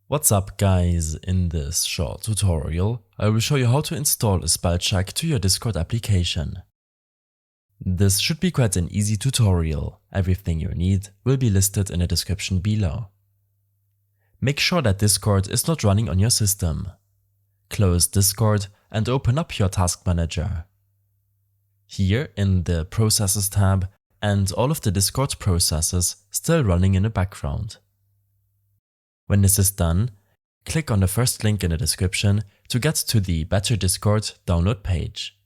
What's up guys, in this short tutorial I will show you how to install a spell check to your Discord application. This should be quite an easy tutorial, everything you need will be listed in the description below. Make sure that Discord is not running on your system. Close Discord and open up your task manager. Here in the Processes tab and all of the Discord processes still running in the background. When this is done, click on the first link in the description to get to the Better Discord download page.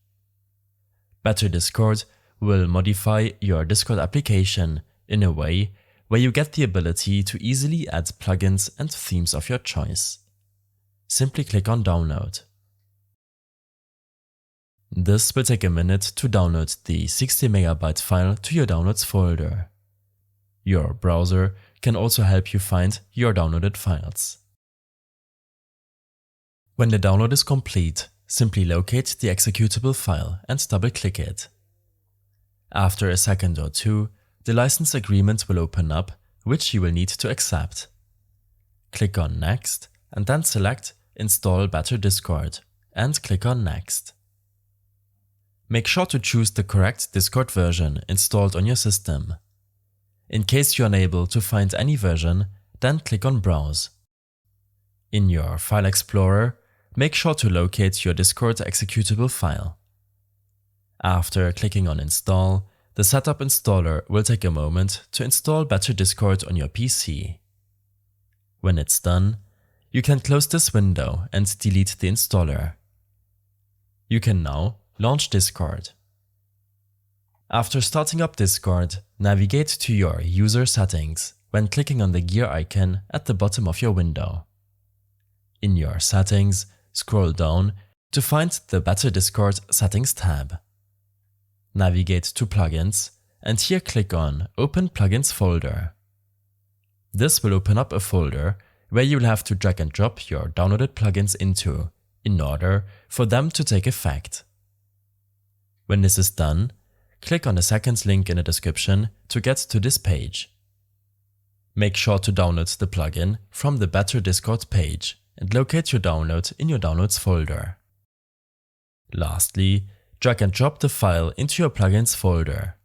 Better Discord will modify your Discord application in a way where you get the ability to easily add plugins and themes of your choice. Simply click on Download. This will take a minute to download the 60 MB file to your Downloads folder. Your browser can also help you find your downloaded files. When the download is complete, simply locate the executable file and double-click it. After a second or two, the license agreement will open up, which you will need to accept. Click on Next and then select Install Better Discord and click on Next. Make sure to choose the correct Discord version installed on your system. In case you're unable to find any version, then click on Browse. In your File Explorer, make sure to locate your Discord executable file. After clicking on Install, the Setup installer will take a moment to install Better Discord on your PC. When it's done, you can close this window and delete the installer. You can now launch Discord. After starting up Discord, navigate to your user settings when clicking on the gear icon at the bottom of your window. In your settings, scroll down to find the Better Discord Settings tab. Navigate to Plugins and here click on Open Plugins folder. This will open up a folder where you'll have to drag and drop your downloaded plugins into in order for them to take effect. When this is done, click on the second link in the description to get to this page. Make sure to download the plugin from the Better Discord page and locate your download in your Downloads folder. Lastly, drag and drop the file into your plugins folder.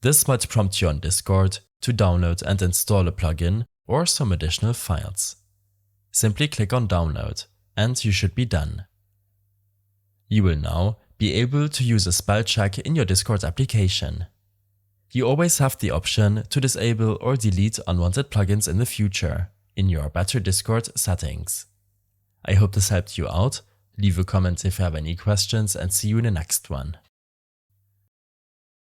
This might prompt you on Discord to download and install a plugin or some additional files. Simply click on Download and you should be done. You will now be able to use a spell check in your Discord application. You always have the option to disable or delete unwanted plugins in the future in your Better Discord settings. I hope this helped you out. Leave a comment if you have any questions and see you in the next one.